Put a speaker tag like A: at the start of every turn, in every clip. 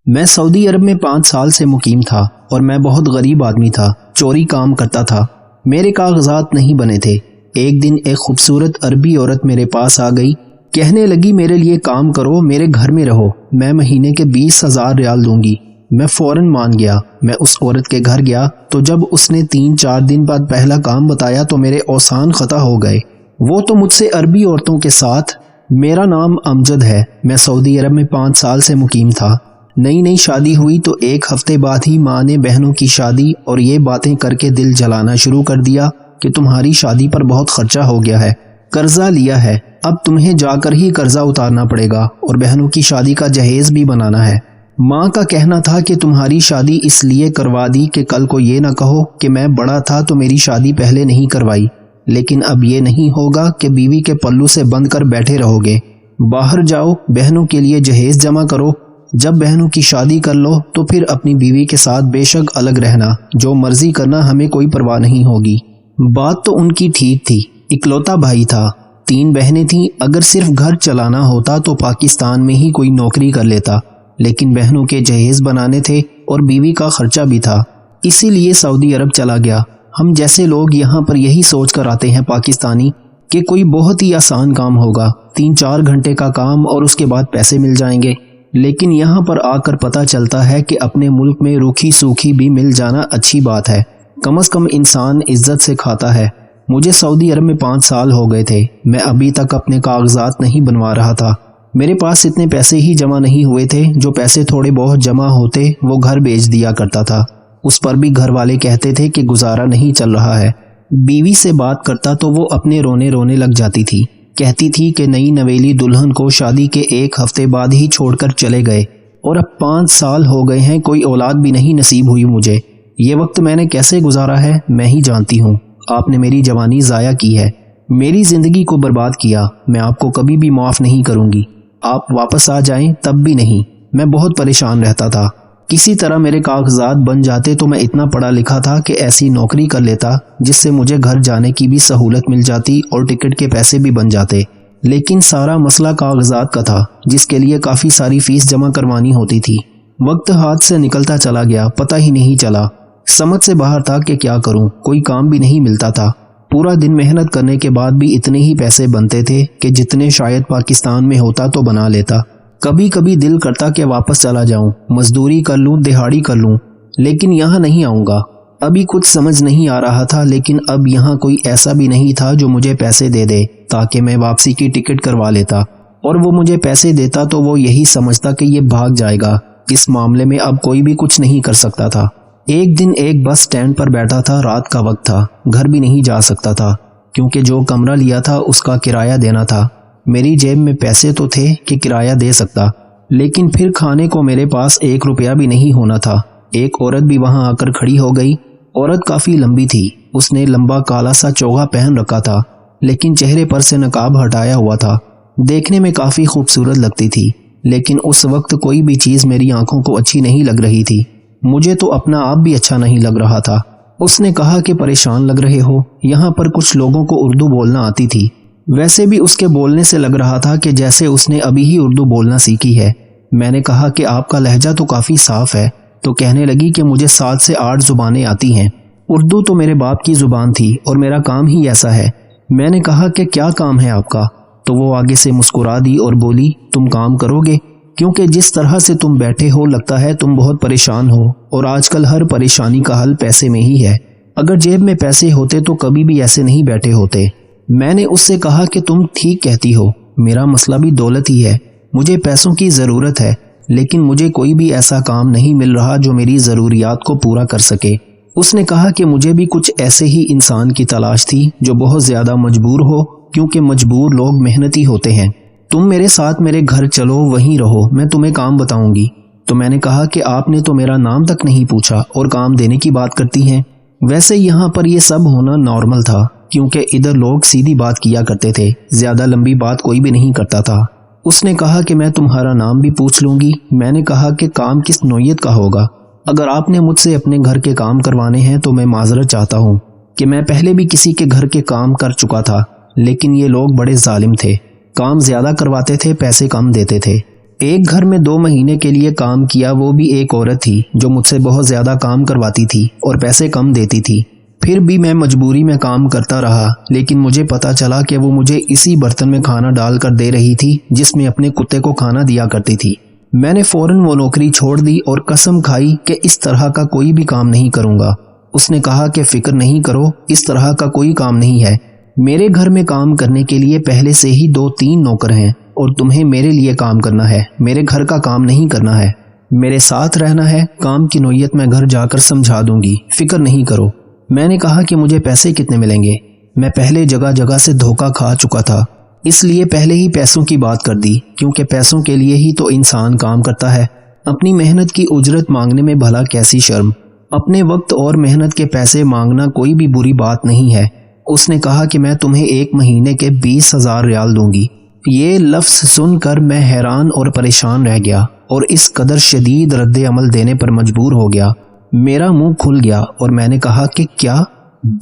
A: میں سعودی عرب میں 5 سال سے مقیم تھا اور میں بہت غریب آدمی تھا، چوری کام کرتا تھا، میرے کاغذات نہیں بنے تھے۔ ایک دن ایک خوبصورت عربی عورت میرے پاس آ گئی، کہنے لگی میرے لیے کام کرو، میرے گھر میں رہو، میں مہینے کے 20,000 ریال دوں گی۔ میں فوراً مان گیا۔ میں اس عورت کے گھر گیا تو جب اس نے 3-4 دن بعد پہلا کام بتایا تو میرے اوسان خطا ہو گئے۔ وہ تو مجھ سے عربی عورتوں کے ساتھ۔ میرا نام امجد ہے، میں سعودی عرب میں 5 سال سے مقیم تھا۔ نئی شادی ہوئی تو 1 ہفتے بعد ہی ماں نے بہنوں کی شادی اور یہ باتیں کر کے دل جلانا شروع کر دیا کہ تمہاری شادی پر بہت خرچہ ہو گیا ہے، قرضہ لیا ہے، اب تمہیں جا کر ہی قرضہ اتارنا پڑے گا اور بہنوں کی شادی کا جہیز بھی بنانا ہے۔ ماں کا کہنا تھا کہ تمہاری شادی اس لیے کروا دی کہ کل کو یہ نہ کہو کہ میں بڑا تھا تو میری شادی پہلے نہیں کروائی، لیکن اب یہ نہیں ہوگا کہ بیوی کے پلو سے بند کر بیٹھے رہو گے۔ باہر جاؤ، بہنوں کے لیے جہیز جمع کرو، جب بہنوں کی شادی کر لو تو پھر اپنی بیوی کے ساتھ بے شک الگ رہنا، جو مرضی کرنا، ہمیں کوئی پرواہ نہیں ہوگی۔ بات تو ان کی ٹھیک تھی، اکلوتا بھائی تھا، 3 بہنیں تھیں، اگر صرف گھر چلانا ہوتا تو پاکستان میں ہی کوئی نوکری کر لیتا، لیکن بہنوں کے جہیز بنانے تھے اور بیوی کا خرچہ بھی تھا، اسی لیے سعودی عرب چلا گیا۔ ہم جیسے لوگ یہاں پر یہی سوچ کر آتے ہیں پاکستانی کہ کوئی بہت ہی آسان کام ہوگا، 3-4 گھنٹے کا کام اور اس کے بعد پیسے مل جائیں گے، لیکن یہاں پر آ کر پتہ چلتا ہے کہ اپنے ملک میں روکھی سوکھی بھی مل جانا اچھی بات ہے، کم از کم انسان عزت سے کھاتا ہے۔ مجھے سعودی عرب میں 5 سال ہو گئے تھے، میں ابھی تک اپنے کاغذات نہیں بنوا رہا تھا، میرے پاس اتنے پیسے ہی جمع نہیں ہوئے تھے، جو پیسے تھوڑے بہت جمع ہوتے وہ گھر بیچ دیا کرتا تھا، اس پر بھی گھر والے کہتے تھے کہ گزارا نہیں چل رہا ہے۔ بیوی سے بات کرتا تو وہ اپنے رونے لگ جاتی تھی، کہتی تھی کہ نئی نویلی دلہن کو شادی کے 1 ہفتے بعد ہی چھوڑ کر چلے گئے اور اب 5 سال ہو گئے ہیں، کوئی اولاد بھی نہیں نصیب ہوئی مجھے۔ یہ وقت میں نے کیسے گزارا ہے میں ہی جانتی ہوں، آپ نے میری جوانی ضائع کی ہے، میری زندگی کو برباد کیا، میں آپ کو کبھی بھی معاف نہیں کروں گی، آپ واپس آ جائیں تب بھی نہیں۔ میں بہت پریشان رہتا تھا، کسی طرح میرے کاغذات بن جاتے تو میں اتنا پڑھا لکھا تھا کہ ایسی نوکری کر لیتا جس سے مجھے گھر جانے کی بھی سہولت مل جاتی اور ٹکٹ کے پیسے بھی بن جاتے، لیکن سارا مسئلہ کاغذات کا تھا، جس کے لیے کافی ساری فیس جمع کروانی ہوتی تھی۔ وقت ہاتھ سے نکلتا چلا گیا، پتہ ہی نہیں چلا، سمجھ سے باہر تھا کہ کیا کروں، کوئی کام بھی نہیں ملتا تھا، پورا دن محنت کرنے کے بعد بھی اتنے ہی پیسے بنتے تھے کہ جتنے شاید پاکستان میں ہوتا تو بنا لیتا۔ کبھی کبھی دل کرتا کہ واپس چلا جاؤں، مزدوری کر لوں، دہاڑی کر لوں، لیکن یہاں نہیں آؤں گا۔ ابھی کچھ سمجھ نہیں آ رہا تھا، لیکن اب یہاں کوئی ایسا بھی نہیں تھا جو مجھے پیسے دے دے تاکہ میں واپسی کی ٹکٹ کروا لیتا، اور وہ مجھے پیسے دیتا تو وہ یہی سمجھتا کہ یہ بھاگ جائے گا۔ اس معاملے میں اب کوئی بھی کچھ نہیں کر سکتا تھا۔ ایک دن ایک بس سٹینڈ پر بیٹھا تھا، رات کا وقت تھا، گھر بھی نہیں جا سکتا تھا کیونکہ جو کمرہ لیا تھا اس کا کرایہ دینا تھا۔ میری جیب میں پیسے تو تھے کہ کرایہ دے سکتا، لیکن پھر کھانے کو میرے پاس 1 روپیہ بھی نہیں ہونا تھا۔ ایک عورت بھی وہاں آ کر کھڑی ہو گئی، عورت کافی لمبی تھی، اس نے لمبا کالا سا چوغا پہن رکھا تھا، لیکن چہرے پر سے نقاب ہٹایا ہوا تھا، دیکھنے میں کافی خوبصورت لگتی تھی، لیکن اس وقت کوئی بھی چیز میری آنکھوں کو اچھی نہیں لگ رہی تھی، مجھے تو اپنا آپ بھی اچھا نہیں لگ رہا تھا۔ اس نے کہا کہ پریشان لگ رہے ہو، یہاں پر کچھ لوگوں کو اردو بولنا آتی تھی، ویسے بھی اس کے بولنے سے لگ رہا تھا کہ جیسے اس نے ابھی ہی اردو بولنا سیکھی ہے۔ میں نے کہا کہ آپ کا لہجہ تو کافی صاف ہے، تو کہنے لگی کہ مجھے 7 سے 8 زبانیں آتی ہیں، اردو تو میرے باپ کی زبان تھی اور میرا کام ہی ایسا ہے۔ میں نے کہا کہ کیا کام ہے آپ کا؟ تو وہ آگے سے مسکرا دی اور بولی تم کام کرو گے، کیونکہ جس طرح سے تم بیٹھے ہو لگتا ہے تم بہت پریشان ہو، اور آج کل ہر پریشانی کا حل پیسے میں ہی ہے، اگر جیب میں پیسے ہوتے تو کبھی بھی ایسے نہیں بیٹھے ہوتے۔ میں نے اس سے کہا کہ تم ٹھیک کہتی ہو، میرا مسئلہ بھی دولت ہی ہے، مجھے پیسوں کی ضرورت ہے، لیکن مجھے کوئی بھی ایسا کام نہیں مل رہا جو میری ضروریات کو پورا کر سکے۔ اس نے کہا کہ مجھے بھی کچھ ایسے ہی انسان کی تلاش تھی جو بہت زیادہ مجبور ہو، کیونکہ مجبور لوگ محنتی ہوتے ہیں، تم میرے ساتھ میرے گھر چلو، وہیں رہو، میں تمہیں کام بتاؤں گی۔ تو میں نے کہا کہ آپ نے تو میرا نام تک نہیں پوچھا اور کام دینے کی بات کرتی ہیں۔ ویسے یہاں پر یہ سب ہونا نارمل تھا، کیونکہ ادھر لوگ سیدھی بات کیا کرتے تھے، زیادہ لمبی بات کوئی بھی نہیں کرتا تھا۔ اس نے کہا کہ میں تمہارا نام بھی پوچھ لوں گی۔ میں نے کہا کہ کام کس نوعیت کا ہوگا؟ اگر آپ نے مجھ سے اپنے گھر کے کام کروانے ہیں تو میں معذرت چاہتا ہوں کہ میں پہلے بھی کسی کے گھر کے کام کر چکا تھا، لیکن یہ لوگ بڑے ظالم تھے، کام زیادہ کرواتے تھے، پیسے کم دیتے تھے۔ ایک گھر میں 2 مہینے کے لیے کام کیا، وہ بھی ایک عورت تھی جو مجھ سے بہت زیادہ کام کرواتی تھی اور پیسے کم دیتی تھی۔ پھر بھی میں مجبوری میں کام کرتا رہا، لیکن مجھے پتا چلا کہ وہ مجھے اسی برتن میں کھانا ڈال کر دے رہی تھی جس میں اپنے کتے کو کھانا دیا کرتی تھی۔ میں نے فوراً وہ نوکری چھوڑ دی اور قسم کھائی کہ اس طرح کا کوئی بھی کام نہیں کروں گا۔ اس نے کہا کہ فکر نہیں کرو، اس طرح کا کوئی کام نہیں ہے۔ میرے گھر میں کام کرنے کے لیے پہلے سے ہی 2-3 نوکر ہیں اور تمہیں میرے لیے کام کرنا ہے، میرے گھر کا کام نہیں کرنا ہے۔ میرے ساتھ رہنا ہے، کام کی نوعیت میں گھر جا کر سمجھا دوں گی، فکر نہیں کرو۔ میں نے کہا کہ مجھے پیسے کتنے ملیں گے؟ میں پہلے جگہ جگہ سے دھوکہ کھا چکا تھا، اس لیے پہلے ہی پیسوں کی بات کر دی، کیونکہ پیسوں کے لیے ہی تو انسان کام کرتا ہے۔ اپنی محنت کی اجرت مانگنے میں بھلا کیسی شرم؟ اپنے وقت اور محنت کے پیسے مانگنا کوئی بھی بری بات نہیں ہے۔ اس نے کہا کہ میں تمہیں 1 مہینے کے 20,000 ریال دوں گی۔ یہ لفظ سن کر میں حیران اور پریشان رہ گیا اور اس قدر شدید رد عمل دینے پر مجبور ہو گیا۔ میرا منہ کھل گیا اور میں نے کہا کہ کیا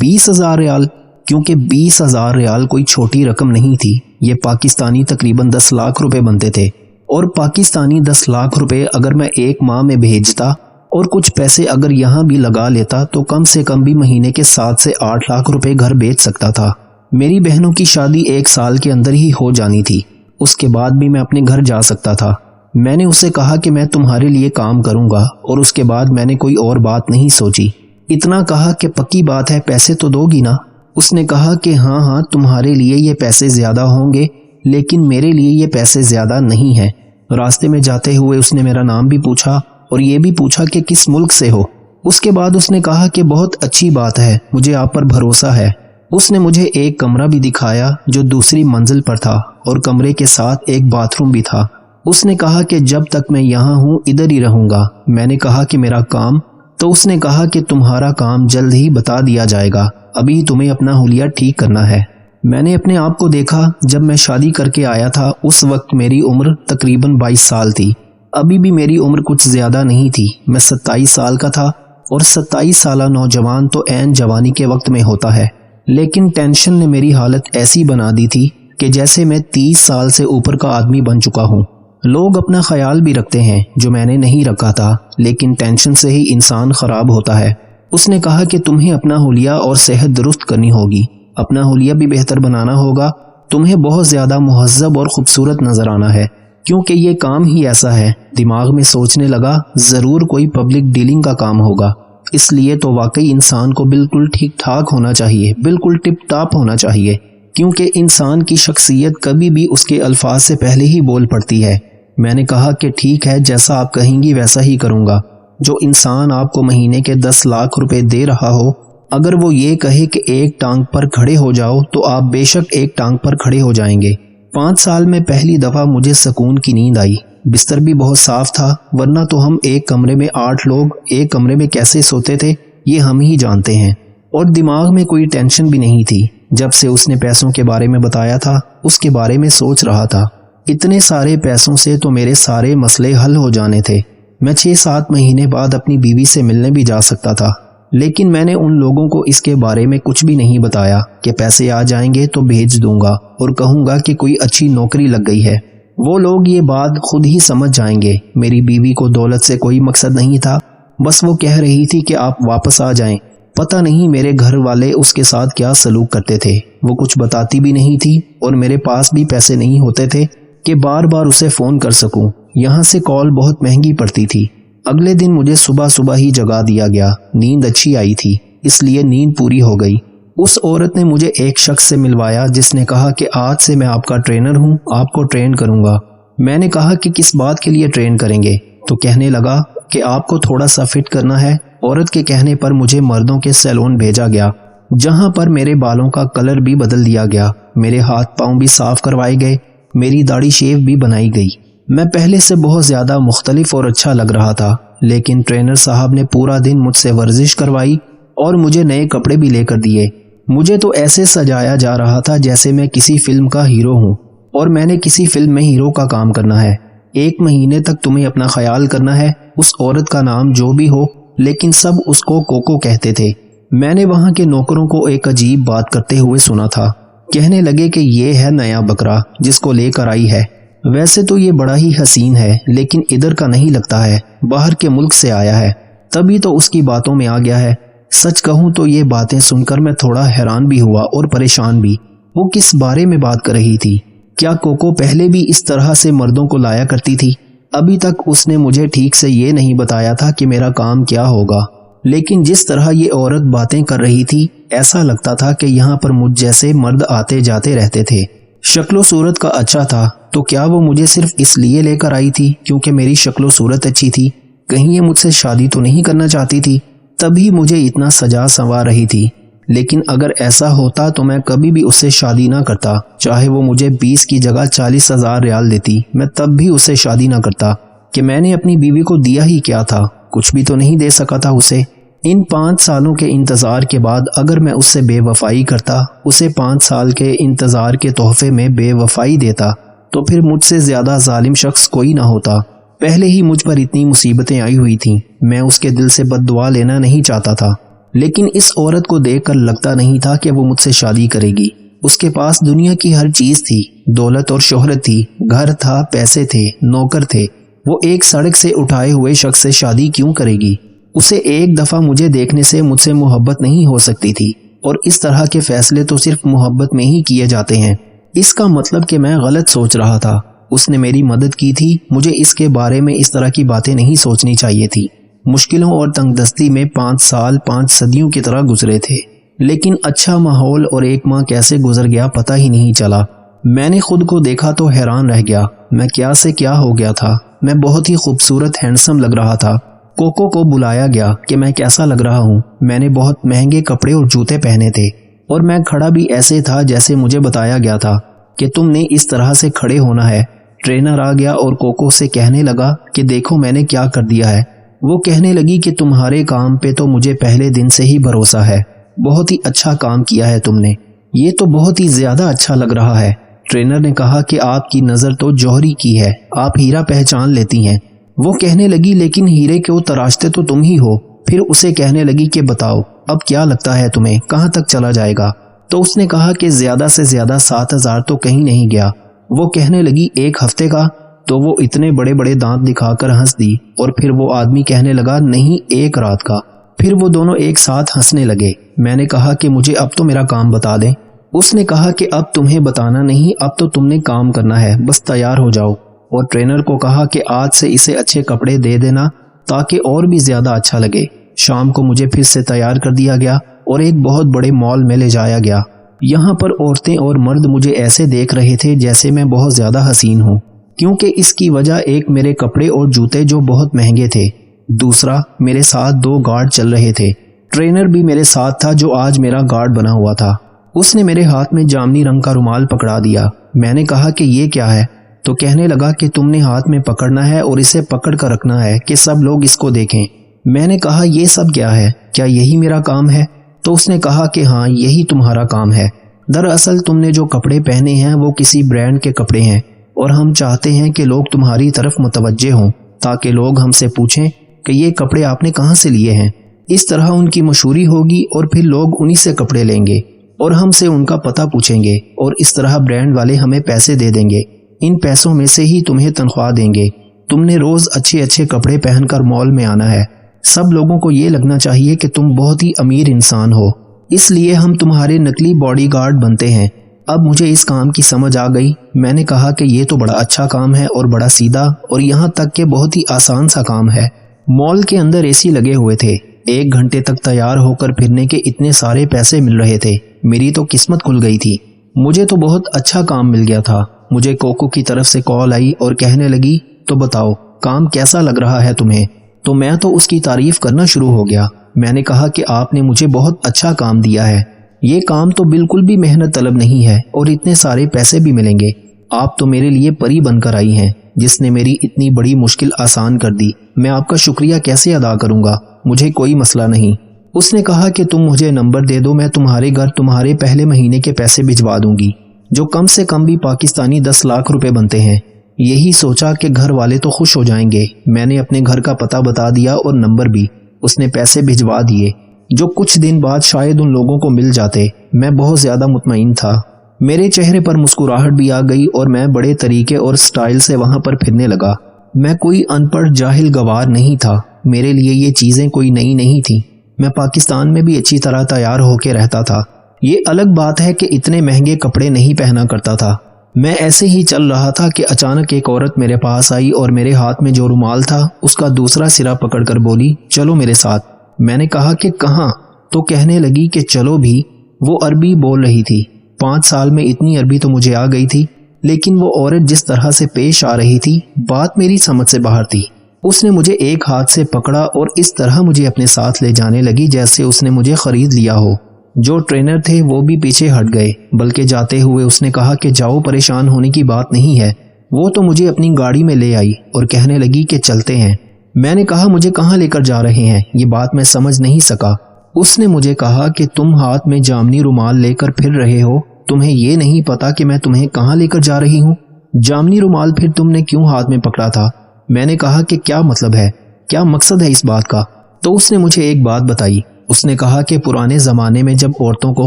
A: 20,000 ریال؟ کیونکہ 20,000 ریال کوئی چھوٹی رقم نہیں تھی، یہ پاکستانی تقریباً 10 لاکھ روپے بنتے تھے، اور پاکستانی 10 لاکھ روپے اگر میں 1 ماہ میں بھیجتا اور کچھ پیسے اگر یہاں بھی لگا لیتا تو کم سے کم بھی مہینے کے 7 سے 8 لاکھ روپے گھر بیچ سکتا تھا۔ میری بہنوں کی شادی 1 سال کے اندر ہی ہو جانی تھی، اس کے بعد بھی میں اپنے گھر جا سکتا تھا۔ میں نے اسے کہا کہ میں تمہارے لیے کام کروں گا، اور اس کے بعد میں نے کوئی اور بات نہیں سوچی۔ اتنا کہا کہ پکی بات ہے، پیسے تو دو گی نا؟ اس نے کہا کہ ہاں تمہارے لیے یہ پیسے زیادہ ہوں گے، لیکن میرے لیے یہ پیسے زیادہ نہیں ہیں۔ راستے میں جاتے ہوئے اس نے میرا نام بھی پوچھا اور یہ بھی پوچھا کہ کس ملک سے ہو۔ اس کے بعد اس نے کہا کہ بہت اچھی بات ہے، مجھے آپ پر بھروسہ ہے۔ اس نے مجھے ایک کمرہ بھی دکھایا جو دوسری منزل پر تھا، اور کمرے کے ساتھ ایک باتھ روم بھی تھا۔ اس نے کہا کہ جب تک میں یہاں ہوں ادھر ہی رہوں گا۔ میں نے کہا کہ میرا کام؟ تو اس نے کہا کہ تمہارا کام جلد ہی بتا دیا جائے گا، ابھی تمہیں اپنا حلیہ ٹھیک کرنا ہے۔ میں نے اپنے آپ کو دیکھا، جب میں شادی کر کے آیا تھا اس وقت میری عمر تقریباً 22 سال تھی۔ ابھی بھی میری عمر کچھ زیادہ نہیں تھی، میں 27 سال کا تھا، اور 27 سالہ نوجوان تو عین جوانی کے وقت میں ہوتا ہے۔ لیکن ٹینشن نے میری حالت ایسی بنا دی تھی کہ جیسے میں 30 سال سے اوپر کا آدمی بن چکا ہوں۔ لوگ اپنا خیال بھی رکھتے ہیں جو میں نے نہیں رکھا تھا، لیکن ٹینشن سے ہی انسان خراب ہوتا ہے۔ اس نے کہا کہ تمہیں اپنا حلیہ اور صحت درست کرنی ہوگی، اپنا حلیہ بھی بہتر بنانا ہوگا، تمہیں بہت زیادہ مہذب اور خوبصورت نظر آنا ہے، کیونکہ یہ کام ہی ایسا ہے۔ دماغ میں سوچنے لگا ضرور کوئی پبلک ڈیلنگ کا کام ہوگا، اس لیے تو واقعی انسان کو بالکل ٹھیک ٹھاک ہونا چاہیے، بالکل ٹپ ٹاپ ہونا چاہیے، کیونکہ انسان کی شخصیت کبھی بھی اس کے الفاظ سے پہلے ہی بول پڑتی ہے۔ میں نے کہا کہ ٹھیک ہے، جیسا آپ کہیں گی ویسا ہی کروں گا۔ جو انسان آپ کو مہینے کے 10 لاکھ روپے دے رہا ہو، اگر وہ یہ کہے کہ ایک ٹانگ پر کھڑے ہو جاؤ تو آپ بے شک ایک ٹانگ پر کھڑے ہو جائیں گے۔ 5 سال میں پہلی دفعہ مجھے سکون کی نیند آئی۔ بستر بھی بہت صاف تھا، ورنہ تو ہم ایک کمرے میں 8 لوگ ایک کمرے میں کیسے سوتے تھے یہ ہم ہی جانتے ہیں۔ اور دماغ میں کوئی ٹینشن بھی نہیں تھی۔ جب سے اس نے پیسوں کے بارے میں بتایا تھا اس کے بارے میں سوچ رہا تھا، اتنے سارے پیسوں سے تو میرے سارے مسئلے حل ہو جانے تھے۔ میں 6-7 مہینے بعد اپنی بیوی سے ملنے بھی جا سکتا تھا، لیکن میں نے ان لوگوں کو اس کے بارے میں کچھ بھی نہیں بتایا کہ پیسے آ جائیں گے تو بھیج دوں گا اور کہوں گا کہ کوئی اچھی نوکری لگ گئی ہے۔ وہ لوگ یہ بات خود ہی سمجھ جائیں گے۔ میری بیوی کو دولت سے کوئی مقصد نہیں تھا، بس وہ کہہ رہی تھی کہ آپ واپس آ جائیں۔ پتہ نہیں میرے گھر والے اس کے ساتھ کیا سلوک کرتے تھے، وہ کچھ بتاتی بھی نہیں تھی، اور میرے پاس بھی پیسے نہیں ہوتے تھے کہ بار بار اسے فون کر سکوں۔ یہاں سے کال بہت مہنگی پڑتی تھی۔ اگلے دن مجھے صبح ہی جگا دیا گیا۔ نیند اچھی آئی تھی، اس لیے نیند پوری ہو گئی۔ اس عورت نے مجھے ایک شخص سے ملوایا جس نے کہا کہ آج سے میں آپ کا ٹرینر ہوں، آپ کو ٹرین کروں گا۔ میں نے کہا کہ کس بات کے لیے ٹرین کریں گے؟ تو کہنے لگا کہ آپ کو تھوڑا سا فٹ کرنا ہے۔ عورت کے کہنے پر مجھے مردوں کے سیلون بھیجا گیا، جہاں پر میرے بالوں کا کلر بھی بدل دیا گیا، میرے ہاتھ پاؤں بھی صاف کروائے گئے، میری داڑھی شیو بھی بنائی گئی۔ میں پہلے سے بہت زیادہ مختلف اور اچھا لگ رہا تھا، لیکن ٹرینر صاحب نے پورا دن مجھ سے ورزش کروائی اور مجھے نئے کپڑے بھی لے کر دیے۔ مجھے تو ایسے سجایا جا رہا تھا جیسے میں کسی فلم کا ہیرو ہوں، اور میں نے کسی فلم میں ہیرو کا کام کرنا ہے۔ 1 مہینے تک تمہیں اپنا خیال کرنا ہے۔ اس عورت کا نام جو بھی ہو، لیکن سب اس کو کوکو کہتے تھے۔ میں نے وہاں کے نوکروں کو ایک عجیب بات کرتے ہوئے سنا تھا۔ کہنے لگے کہ یہ ہے نیا بکرا جس کو لے کر آئی ہے۔ ویسے تو یہ بڑا ہی حسین ہے لیکن ادھر کا نہیں لگتا ہے، باہر کے ملک سے آیا ہے، تبھی تو اس کی باتوں میں آ گیا ہے۔ سچ کہوں تو یہ باتیں سن کر میں تھوڑا حیران بھی ہوا اور پریشان بھی۔ وہ کس بارے میں بات کر رہی تھی؟ کیا کوکو پہلے بھی اس طرح سے مردوں کو لایا کرتی تھی؟ ابھی تک اس نے مجھے ٹھیک سے یہ نہیں بتایا تھا کہ میرا کام کیا ہوگا، لیکن جس طرح یہ عورت باتیں کر رہی تھی ایسا لگتا تھا کہ یہاں پر مجھ جیسے مرد آتے جاتے رہتے تھے۔ شکل و صورت کا اچھا تھا تو کیا وہ مجھے صرف اس لیے لے کر آئی تھی کیونکہ میری شکل و صورت اچھی تھی؟ کہیں یہ مجھ سے شادی تو نہیں کرنا چاہتی تھی؟ تبھی مجھے اتنا سجا سنوار رہی تھی۔ لیکن اگر ایسا ہوتا تو میں کبھی بھی اس سے شادی نہ کرتا، چاہے وہ مجھے 20 کی جگہ 40,000 ریال دیتی، میں تب بھی اس سے شادی نہ کرتا۔ کہ میں نے اپنی بیوی کو دیا ہی کیا تھا؟ کچھ بھی تو نہیں دے سکا تھا اسے۔ ان 5 سالوں کے انتظار کے بعد اگر میں اس سے بے وفائی کرتا، اسے 5 سال کے انتظار کے تحفے میں بے وفائی دیتا، تو پھر مجھ سے زیادہ ظالم شخص کوئی نہ ہوتا۔ پہلے ہی مجھ پر اتنی مصیبتیں آئی ہوئی تھیں، میں اس کے دل سے بد دعا لینا نہیں چاہتا تھا، لیکن اس عورت کو دیکھ کر لگتا نہیں تھا کہ وہ مجھ سے شادی کرے گی۔ اس کے پاس دنیا کی ہر چیز تھی، دولت اور شہرت تھی، گھر تھا، پیسے تھے، نوکر تھے۔ وہ ایک سڑک سے اٹھائے ہوئے شخص سے شادی کیوں کرے گی؟ اسے ایک دفعہ مجھے دیکھنے سے مجھ سے محبت نہیں ہو سکتی تھی، اور اس طرح کے فیصلے تو صرف محبت میں ہی کیے جاتے ہیں۔ اس کا مطلب کہ میں غلط سوچ رہا تھا۔ اس نے میری مدد کی تھی، مجھے اس کے بارے میں اس طرح کی باتیں نہیں سوچنی چاہیے تھی۔ مشکلوں اور تنگ دستی میں 5 سال 5 صدیوں کی طرح گزرے تھے، لیکن اچھا ماحول اور 1 ماہ کیسے گزر گیا پتہ ہی نہیں چلا۔ میں نے خود کو دیکھا تو حیران رہ گیا، میں کیا سے کیا ہو گیا تھا۔ میں بہت ہی خوبصورت ہینڈسم لگ رہا تھا۔ کوکو کو بلایا گیا کہ میں کیسا لگ رہا ہوں۔ میں نے بہت مہنگے کپڑے اور جوتے پہنے تھے، اور میں کھڑا بھی ایسے تھا جیسے مجھے بتایا گیا تھا کہ تم نے اس طرح سے کھڑے ہونا ہے۔ ٹرینر آ گیا اور کوکو سے کہنے لگا کہ دیکھو میں نے کیا کر دیا ہے۔ وہ کہنے لگی کہ تمہارے کام پہ تو مجھے پہلے دن سے ہی بھروسہ ہے، بہت ہی اچھا کام کیا ہے تم نے، یہ تو بہت ہی زیادہ اچھا لگ رہا ہے۔ ٹرینر نے کہا کہ آپ کی نظر تو جوہری کی ہے، آپ ہیرا پہچان لیتی ہیں۔ وہ کہنے لگی لیکن ہیرے کو تراشتے تو تم ہی ہو۔ پھر اسے کہنے لگی کہ بتاؤ اب کیا لگتا ہے تمہیں، کہاں تک چلا جائے گا؟ تو اس نے کہا کہ زیادہ سے زیادہ 7,000 تو کہیں نہیں گیا۔ وہ کہنے لگی 1 ہفتے کا؟ تو وہ اتنے بڑے بڑے دانت دکھا کر ہنس دی، اور پھر وہ آدمی کہنے لگا نہیں 1 رات کا۔ پھر وہ دونوں ایک ساتھ ہنسنے لگے۔ میں نے کہا کہ مجھے اب تو میرا کام بتا دیں۔ اس نے کہا کہ اب تمہیں بتانا نہیں، اب تو تم نے کام کرنا ہے، بس تیار ہو جاؤ۔ اور ٹرینر کو کہا کہ آج سے اسے اچھے کپڑے دے دینا تاکہ اور بھی زیادہ اچھا لگے۔ شام کو مجھے پھر سے تیار کر دیا گیا اور ایک بہت بڑے مال میں لے جایا گیا۔ یہاں پر عورتیں اور مرد مجھے ایسے دیکھ رہے تھے جیسے میں بہت زیادہ حسین ہوں، کیونکہ اس کی وجہ ایک میرے کپڑے اور جوتے جو بہت مہنگے تھے، دوسرا میرے ساتھ 2 گارڈ چل رہے تھے۔ ٹرینر بھی میرے ساتھ تھا جو آج میرا گارڈ بنا ہوا تھا۔ اس نے میرے ہاتھ میں جامنی رنگ کا رومال پکڑا دیا۔ میں نے کہا کہ یہ کیا ہے؟ تو کہنے لگا کہ تم نے ہاتھ میں پکڑنا ہے اور اسے پکڑ کر رکھنا ہے کہ سب لوگ اس کو دیکھیں۔ میں نے کہا یہ سب کیا ہے؟ کیا یہی میرا کام ہے؟ تو اس نے کہا کہ ہاں یہی تمہارا کام ہے۔ دراصل تم نے جو کپڑے پہنے ہیں وہ کسی برانڈ کے کپڑے ہیں، اور ہم چاہتے ہیں کہ لوگ تمہاری طرف متوجہ ہوں تاکہ لوگ ہم سے پوچھیں کہ یہ کپڑے آپ نے کہاں سے لیے ہیں۔ اس طرح ان کی مشہوری ہوگی اور پھر لوگ انہی سے کپڑے لیں گے اور ہم سے ان کا پتہ پوچھیں گے، اور اس طرح برانڈ والے ہمیں پیسے دے دیں گے۔ ان پیسوں میں سے ہی تمہیں تنخواہ دیں گے۔ تم نے روز اچھے اچھے کپڑے پہن کر مال میں آنا ہے۔ سب لوگوں کو یہ لگنا چاہیے کہ تم بہت ہی امیر انسان ہو، اس لیے ہم تمہارے نقلی باڈی گارڈ بنتے ہیں۔ اب مجھے اس کام کی سمجھ آ گئی۔ میں نے کہا کہ یہ تو بڑا اچھا کام ہے اور بڑا سیدھا، اور یہاں تک کہ بہت ہی آسان سا کام ہے۔ مال کے اندر AC لگے ہوئے تھے۔ 1 گھنٹے تک تیار ہو کر پھرنے کے اتنے سارے پیسے مل رہے تھے، میری تو قسمت کھل گئی تھی۔ مجھے تو بہت اچھا کام مل گیا تھا۔ مجھے کوکو کی طرف سے کال آئی اور کہنے لگی تو بتاؤ کام کیسا لگ رہا ہے تمہیں؟ تو میں تو اس کی تعریف کرنا شروع ہو گیا۔ میں نے کہا کہ آپ نے مجھے بہت اچھا کام دیا ہے، یہ کام تو بالکل بھی محنت طلب نہیں ہے اور اتنے سارے پیسے بھی ملیں گے۔ آپ تو میرے لیے پری بن کر آئی ہیں جس نے میری اتنی بڑی مشکل آسان کر دی۔ میں آپ کا شکریہ کیسے ادا کروں گا؟ مجھے کوئی مسئلہ نہیں۔ اس نے کہا کہ تم مجھے نمبر دے دو، میں تمہارے گھر تمہارے پہلے مہینے کے پیسے بھجوا دوں گی، جو کم سے کم بھی پاکستانی 10 لاکھ روپے بنتے ہیں۔ یہی سوچا کہ گھر والے تو خوش ہو جائیں گے۔ میں نے اپنے گھر کا پتہ بتا دیا اور نمبر بھی۔ اس نے پیسے بھجوا دیے جو کچھ دن بعد شاید ان لوگوں کو مل جاتے۔ میں بہت زیادہ مطمئن تھا۔ میرے چہرے پر مسکراہٹ بھی آ گئی اور میں بڑے طریقے اور سٹائل سے وہاں پر پھرنے لگا۔ میں کوئی ان پڑھ جاہل گوار نہیں تھا، میرے لیے یہ چیزیں کوئی نئی نہیں تھیں۔ میں پاکستان میں بھی اچھی طرح تیار ہو کے رہتا تھا۔ یہ الگ بات ہے کہ اتنے مہنگے کپڑے نہیں پہنا کرتا تھا۔ میں ایسے ہی چل رہا تھا کہ اچانک ایک عورت میرے پاس آئی اور میرے ہاتھ میں جو رومال تھا اس کا دوسرا سرا پکڑ کر بولی، چلو میرے ساتھ۔ میں نے کہا کہ کہاں؟ تو کہنے لگی کہ چلو بھی۔ وہ عربی بول رہی تھی۔ 5 سال میں اتنی عربی تو مجھے آ گئی تھی، لیکن وہ عورت جس طرح سے پیش آ رہی تھی بات میری سمجھ سے باہر تھی۔ اس نے مجھے ایک ہاتھ سے پکڑا اور اس طرح مجھے اپنے ساتھ لے جانے لگی جیسے اس نے مجھے خرید لیا ہو۔ جو ٹرینر تھے وہ بھی پیچھے ہٹ گئے، بلکہ جاتے ہوئے اس نے کہا کہ جاؤ، پریشان ہونے کی بات نہیں ہے۔ وہ تو مجھے اپنی گاڑی میں لے آئی اور کہنے لگی کہ چلتے ہیں۔ میں نے کہا مجھے کہاں لے کر جا رہے ہیں؟ یہ بات میں سمجھ نہیں سکا۔ اس نے مجھے کہا کہ تم ہاتھ میں جامنی رومال لے کر پھر رہے ہو، تمہیں یہ نہیں پتا کہ میں تمہیں کہاں لے کر جا رہی ہوں؟ جامنی رومال پھر تم نے کیوں ہاتھ میں پکڑا تھا؟ میں نے کہا کہ کیا مطلب ہے، کیا مقصد ہے اس بات کا؟ تو اس نے مجھے ایک بات بتائی۔ اس نے کہا کہ پرانے زمانے میں جب عورتوں کو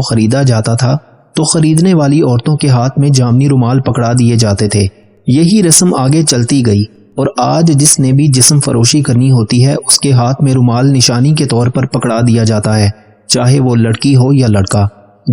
A: خریدا جاتا تھا تو خریدنے والی عورتوں کے ہاتھ میں جامنی رومال پکڑا دیے جاتے تھے۔ یہی رسم آگے چلتی گئی اور آج جس نے بھی جسم فروشی کرنی ہوتی ہے اس کے ہاتھ میں رومال نشانی کے طور پر پکڑا دیا جاتا ہے، چاہے وہ لڑکی ہو یا لڑکا۔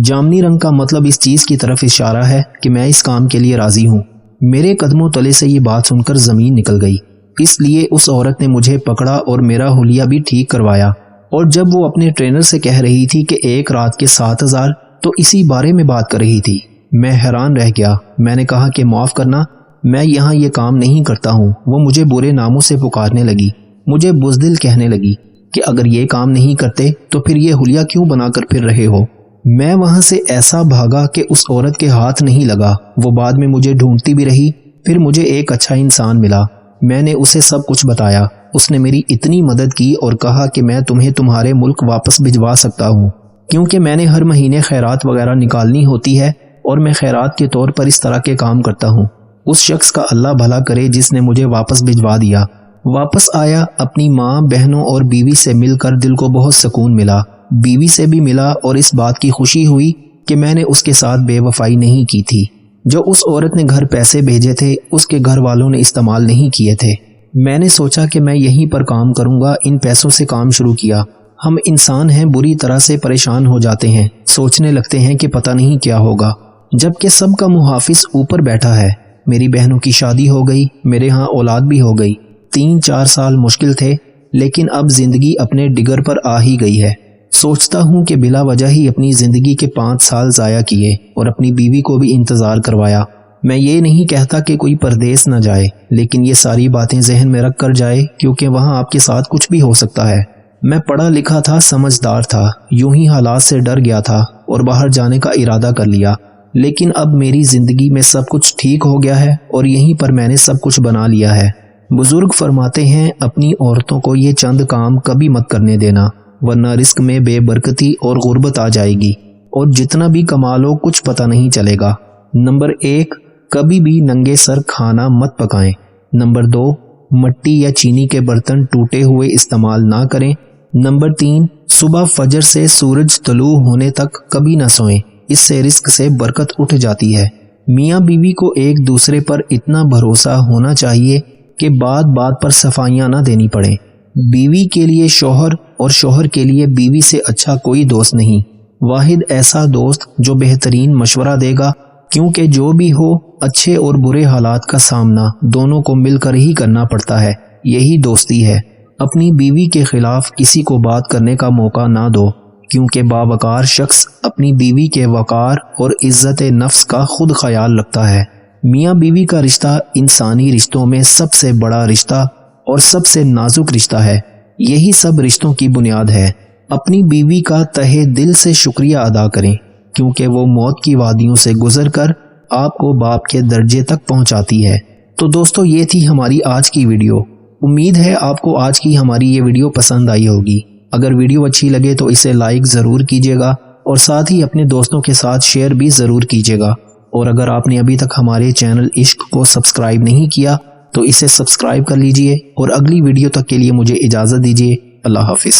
A: جامنی رنگ کا مطلب اس چیز کی طرف اشارہ ہے کہ میں اس کام کے لیے راضی ہوں۔ میرے قدموں تلے سے یہ بات سن کر زمین نکل گئی۔ اس لیے اس عورت نے مجھے پکڑا اور میرا حلیہ بھی ٹھیک کروایا، اور جب وہ اپنے ٹرینر سے کہہ رہی تھی کہ ایک رات کے 7,000 تو اسی بارے میں بات کر رہی تھی۔ میں حیران رہ گیا۔ میں نے کہا کہ معاف کرنا، میں یہاں یہ کام نہیں کرتا ہوں۔ وہ مجھے برے ناموں سے پکارنے لگی، مجھے بزدل کہنے لگی کہ اگر یہ کام نہیں کرتے تو پھر یہ حلیہ کیوں بنا کر پھر رہے ہو؟ میں وہاں سے ایسا بھاگا کہ اس عورت کے ہاتھ نہیں لگا۔ وہ بعد میں مجھے ڈھونڈتی بھی رہی۔ پھر مجھے ایک اچھا انسان ملا، میں نے اسے سب کچھ بتایا۔ اس نے میری اتنی مدد کی اور کہا کہ میں تمہیں تمہارے ملک واپس بھجوا سکتا ہوں، کیونکہ میں نے ہر مہینے خیرات وغیرہ نکالنی ہوتی ہے اور میں خیرات کے طور پر اس طرح کے کام کرتا ہوں۔ اس شخص کا اللہ بھلا کرے جس نے مجھے واپس بھجوا دیا۔ واپس آیا، اپنی ماں، بہنوں اور بیوی سے مل کر دل کو بہت سکون ملا۔ بیوی سے بھی ملا اور اس بات کی خوشی ہوئی کہ میں نے اس کے ساتھ بے وفائی نہیں کی تھی۔ جو اس عورت نے گھر پیسے بھیجے تھے اس کے گھر والوں نے استعمال نہیں کیے تھے۔ میں نے سوچا کہ میں یہیں پر کام کروں گا، ان پیسوں سے کام شروع کیا۔ ہم انسان ہیں، بری طرح سے پریشان ہو جاتے ہیں، سوچنے لگتے ہیں کہ پتہ نہیں کیا ہوگا، جبکہ سب کا محافظ اوپر بیٹھا ہے۔ میری بہنوں کی شادی ہو گئی، میرے ہاں اولاد بھی ہو گئی۔ 3-4 سال مشکل تھے، لیکن اب زندگی اپنے ڈگر پر آ ہی گئی ہے۔ سوچتا ہوں کہ بلا وجہ ہی اپنی زندگی کے 5 سال ضائع کیے اور اپنی بیوی کو بھی انتظار کروایا۔ میں یہ نہیں کہتا کہ کوئی پردیس نہ جائے، لیکن یہ ساری باتیں ذہن میں رکھ کر جائے، کیونکہ وہاں آپ کے ساتھ کچھ بھی ہو سکتا ہے۔ میں پڑھا لکھا تھا، سمجھدار تھا، یوں ہی حالات سے ڈر گیا تھا اور باہر جانے کا ارادہ کر لیا۔ لیکن اب میری زندگی میں سب کچھ ٹھیک ہو گیا ہے اور یہیں پر میں نے سب کچھ بنا لیا ہے۔ بزرگ فرماتے ہیں اپنی عورتوں کو یہ چند کام کبھی مت کرنے دینا، ورنہ رزق میں بے برکتی اور غربت آ جائے گی، اور جتنا بھی کما لو کچھ پتہ نہیں چلے گا۔ نمبر 1، کبھی بھی ننگے سر کھانا مت پکائیں۔ نمبر 2، مٹی یا چینی کے برتن ٹوٹے ہوئے استعمال نہ کریں۔ نمبر 3، صبح فجر سے سورج طلوع ہونے تک کبھی نہ سوئیں، اس سے رزق سے برکت اٹھ جاتی ہے۔ میاں بیوی کو ایک دوسرے پر اتنا بھروسہ ہونا چاہیے کہ بات بات پر صفائیاں نہ دینی پڑیں۔ بیوی کے لیے شوہر اور شوہر کے لیے بیوی سے اچھا کوئی دوست نہیں، واحد ایسا دوست جو بہترین مشورہ دے گا، کیونکہ جو بھی ہو اچھے اور برے حالات کا سامنا دونوں کو مل کر ہی کرنا پڑتا ہے، یہی دوستی ہے۔ اپنی بیوی کے خلاف کسی کو بات کرنے کا موقع نہ دو، کیونکہ باوقار شخص اپنی بیوی کے وقار اور عزت نفس کا خود خیال رکھتا ہے۔ میاں بیوی کا رشتہ انسانی رشتوں میں سب سے بڑا رشتہ اور سب سے نازک رشتہ ہے، یہی سب رشتوں کی بنیاد ہے۔ اپنی بیوی کا تہہ دل سے شکریہ ادا کریں، کیونکہ وہ موت کی وادیوں سے گزر کر آپ کو باپ کے درجے تک پہنچاتی ہے۔ تو دوستو، یہ تھی ہماری آج کی ویڈیو۔ امید ہے آپ کو آج کی ہماری یہ ویڈیو پسند آئی ہوگی۔ اگر ویڈیو اچھی لگے تو اسے لائک ضرور کیجیے گا اور ساتھ ہی اپنے دوستوں کے ساتھ شیئر بھی ضرور کیجیے گا۔ اور اگر آپ نے ابھی تک ہمارے چینل عشق کو سبسکرائب نہیں کیا تو اسے سبسکرائب کر لیجئے، اور اگلی ویڈیو تک کے لیے مجھے اجازت دیجیے۔ اللہ حافظ۔